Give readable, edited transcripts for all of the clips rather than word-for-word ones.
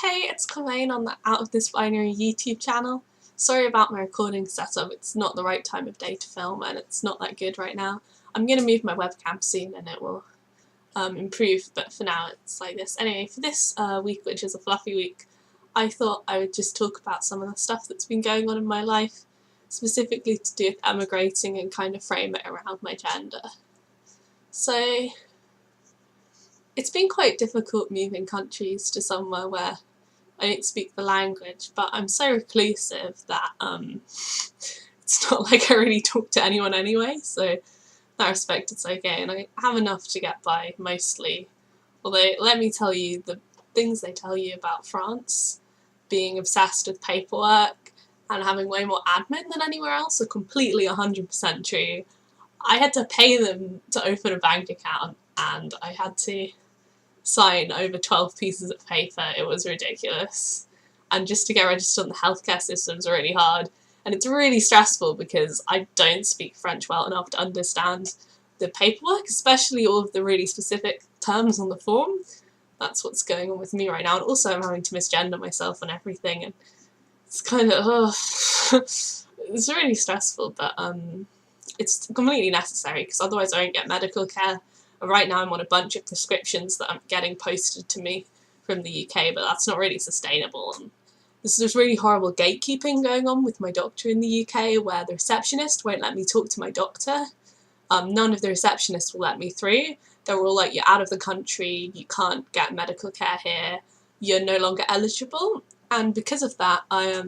Hey, it's Clavain on the Out of This Binary YouTube channel. Sorry about my recording setup, it's not the right time of day to film and it's not that good right now. I'm going to move my webcam soon and it will improve, but for now it's like this. Anyway, for this week, which is a fluffy week, I thought I would just talk about some of the stuff that's been going on in my life, specifically to do with emigrating and kind of frame it around my gender. So, it's been quite difficult moving countries to somewhere where I don't speak the language, but I'm so reclusive that it's not like I really talk to anyone anyway, so in that respect it's okay, and I have enough to get by mostly. Although, let me tell you, the things they tell you about France, being obsessed with paperwork and having way more admin than anywhere else, are completely 100% true. I had to pay them to open a bank account, and I had to sign over 12 pieces of paper. It was ridiculous. And just to get registered on the healthcare system is really hard. And it's really stressful because I don't speak French well enough to understand the paperwork, especially all of the really specific terms on the form. That's what's going on with me right now. And also I'm having to misgender myself and everything, and it's kind of, it's really stressful, but it's completely necessary because otherwise I won't get medical care. Right now I'm on a bunch of prescriptions that I'm getting posted to me from the UK, but that's not really sustainable. And there's really horrible gatekeeping going on with my doctor in the UK, where the receptionist won't let me talk to my doctor. None of the receptionists will let me through. They're all like, you're out of the country, you can't get medical care here, you're no longer eligible. And because of that, I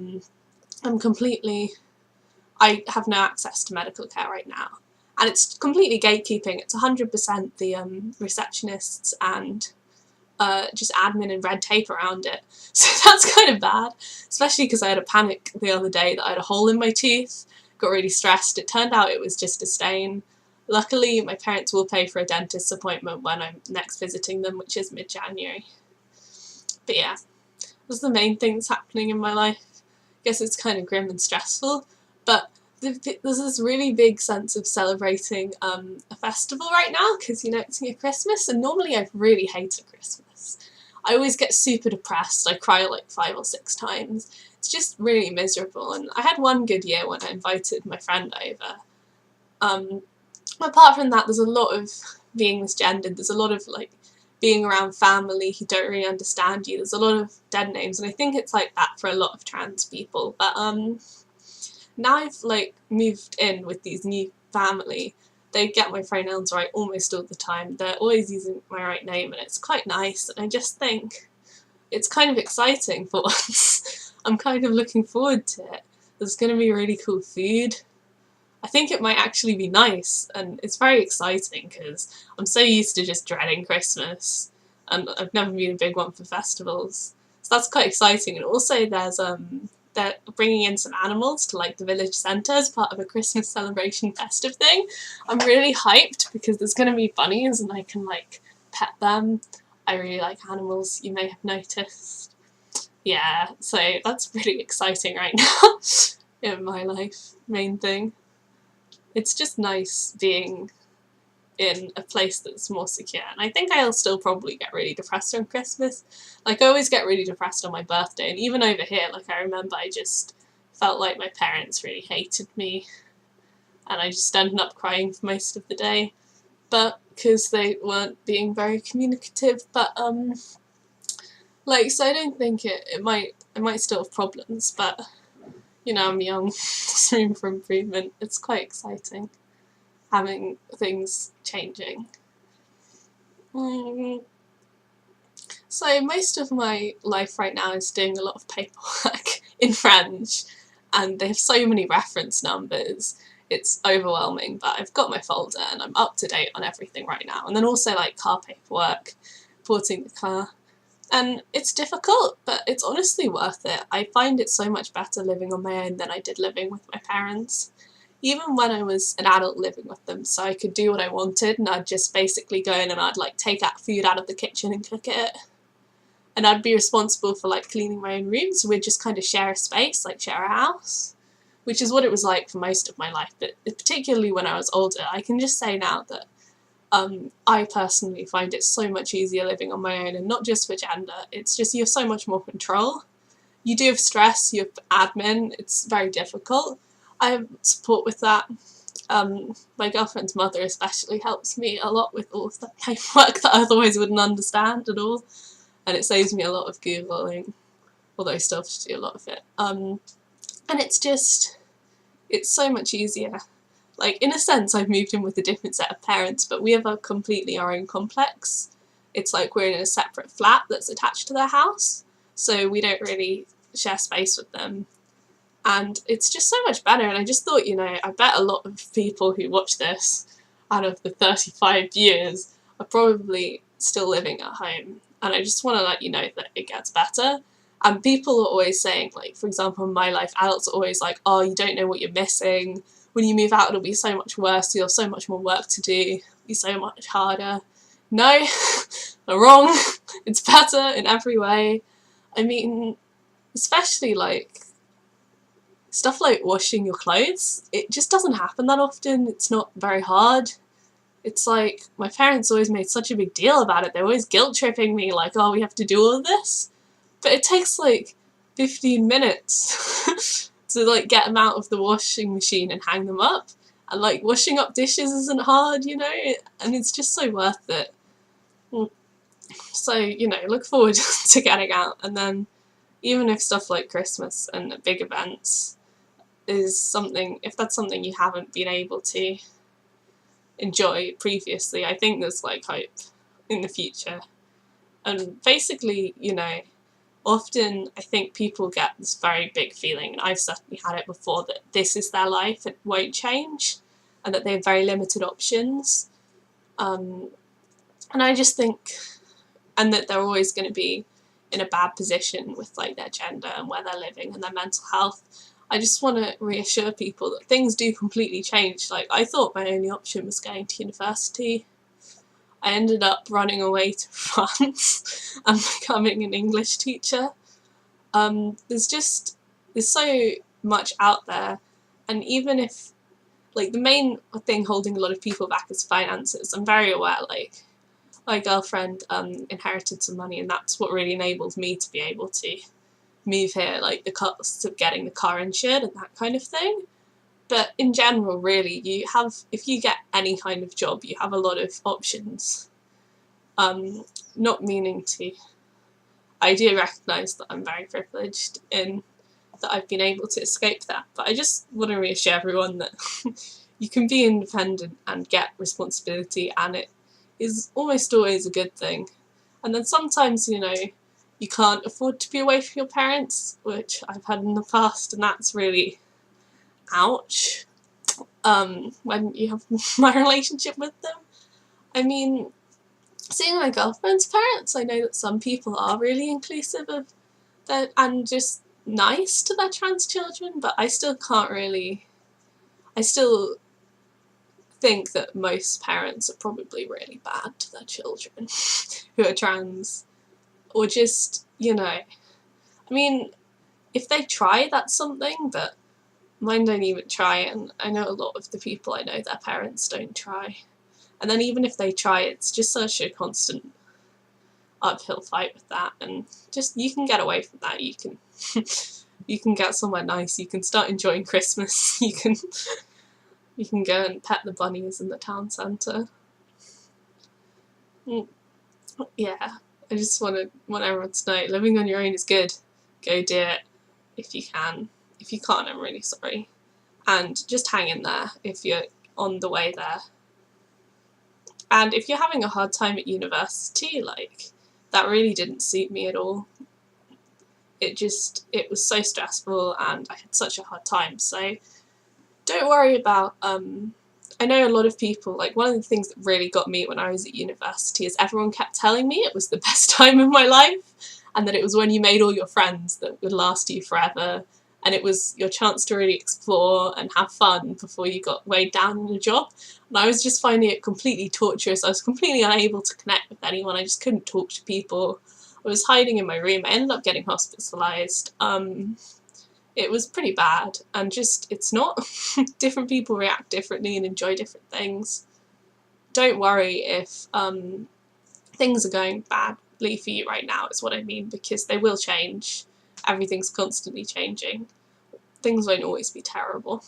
have no access to medical care right now. And it's completely gatekeeping. It's 100% the receptionists and just admin and red tape around it. So that's kind of bad, especially because I had a panic the other day that I had a hole in my tooth, got really stressed. It turned out it was just a stain. Luckily, my parents will pay for a dentist's appointment when I'm next visiting them, which is mid-January. But yeah, those are the main things happening in my life. I guess it's kind of grim and stressful, but there's this really big sense of celebrating a festival right now because, you know, it's near Christmas, and normally I've really hated Christmas. I always get super depressed, I cry like 5 or 6 times. It's just really miserable, and I had one good year when I invited my friend over. Apart from that, there's a lot of being misgendered, there's a lot of like being around family who don't really understand you, there's a lot of dead names, and I think it's like that for a lot of trans people. But now I've like moved in with these new family, they get my pronouns right almost all the time, they're always using my right name, and it's quite nice, and I just think it's kind of exciting for once. I'm kind of looking forward to it. There's going to be really cool food. I think it might actually be nice, and it's very exciting because I'm so used to just dreading Christmas, and I've never been a big one for festivals. So that's quite exciting, and also there's they're bringing in some animals to like the village centre as part of a Christmas celebration festive thing. I'm really hyped because there's going to be bunnies and I can like pet them. I really like animals, you may have noticed. Yeah, so that's really exciting right now in my life, main thing. It's just nice being in a place that's more secure, and I think I'll still probably get really depressed on Christmas. Like, I always get really depressed on my birthday, and even over here, like, I remember I just felt like my parents really hated me, and I just ended up crying for most of the day, but because they weren't being very communicative. But like, so I don't think it might still have problems, but you know, I'm young, there's room for improvement. It's quite exciting having things changing. So most of my life right now is doing a lot of paperwork in French, and they have so many reference numbers, it's overwhelming, but I've got my folder and I'm up to date on everything right now. And then also like car paperwork, porting the car. And it's difficult, but it's honestly worth it. I find it so much better living on my own than I did living with my parents. Even when I was an adult living with them, so I could do what I wanted, and I'd just basically go in and I'd like take out food out of the kitchen and cook it. And I'd be responsible for like cleaning my own room, so we'd just kind of share a space, like share a house. Which is what it was like for most of my life, but particularly when I was older, I can just say now that I personally find it so much easier living on my own, and not just for gender, it's just you have so much more control. You do have stress, you have admin, it's very difficult. I have support with that. My girlfriend's mother especially helps me a lot with all of the paperwork that I otherwise wouldn't understand at all, and it saves me a lot of Googling, although I still have to do a lot of it. And it's so much easier. Like, in a sense, I've moved in with a different set of parents, but we have a completely our own complex. It's like we're in a separate flat that's attached to their house, so we don't really share space with them. And it's just so much better, and I just thought, I bet a lot of people who watch this, out of the 35 years, are probably still living at home. And I just want to let you know that it gets better. And people are always saying, like, for example, in my life, adults are always like, oh, you don't know what you're missing. When you move out, it'll be so much worse. You'll have so much more work to do. It'll be so much harder. No, they're wrong. It's better in every way. I mean, especially, like, stuff like washing your clothes. It just doesn't happen that often. It's not very hard. It's like, my parents always made such a big deal about it. They're always guilt-tripping me, like, oh, we have to do all of this. But it takes, like, 15 minutes to, like, get them out of the washing machine and hang them up. And, like, washing up dishes isn't hard, and it's just so worth it. So, look forward to getting out. And then, even if stuff like Christmas and big events is something, if that's something you haven't been able to enjoy previously, I think there's, like, hope in the future. And basically, often I think people get this very big feeling, and I've certainly had it before, that this is their life, it won't change, and that they have very limited options. And I just think, and that they're always going to be in a bad position with, like, their gender and where they're living and their mental health. I just want to reassure people that things do completely change. Like, I thought my only option was going to university. I ended up running away to France and becoming an English teacher. There's so much out there, and even if, like, the main thing holding a lot of people back is finances, I'm very aware, like, my girlfriend inherited some money, and that's what really enabled me to be able to move here, like the costs of getting the car insured and that kind of thing. But in general, really, if you get any kind of job, you have a lot of options. Not meaning to, I do recognise that I'm very privileged in that I've been able to escape that, but I just want to reassure everyone that you can be independent and get responsibility, and it is almost always a good thing. And then sometimes, you can't afford to be away from your parents, which I've had in the past, and that's really ouch, when you have my relationship with them. I mean, seeing my girlfriend's parents, I know that some people are really inclusive of that and just nice to their trans children, but I still think that most parents are probably really bad to their children who are trans, or just, I mean, if they try, that's something, but mine don't even try, and I know a lot of the people I know, their parents don't try. And then even if they try, it's just such a constant uphill fight with that, and just, you can get away from that, you can get somewhere nice, you can start enjoying Christmas, you can go and pet the bunnies in the town centre. Yeah, I just want everyone to know, living on your own is good. Go do it if you can. If you can't, I'm really sorry. And just hang in there if you're on the way there. And if you're having a hard time at university, like, that really didn't suit me at all. It was so stressful and I had such a hard time, so don't worry about, I know a lot of people, like, one of the things that really got me when I was at university is everyone kept telling me it was the best time of my life, and that it was when you made all your friends that would last you forever, and it was your chance to really explore and have fun before you got weighed down in a job. And I was just finding it completely torturous. I was completely unable to connect with anyone. I just couldn't talk to people. I was hiding in my room. I ended up getting hospitalised. It was pretty bad, and just, it's not. Different people react differently and enjoy different things. don't worry if things are going badly for you right now, is what I mean, because they will change. Everything's constantly changing. Things won't always be terrible.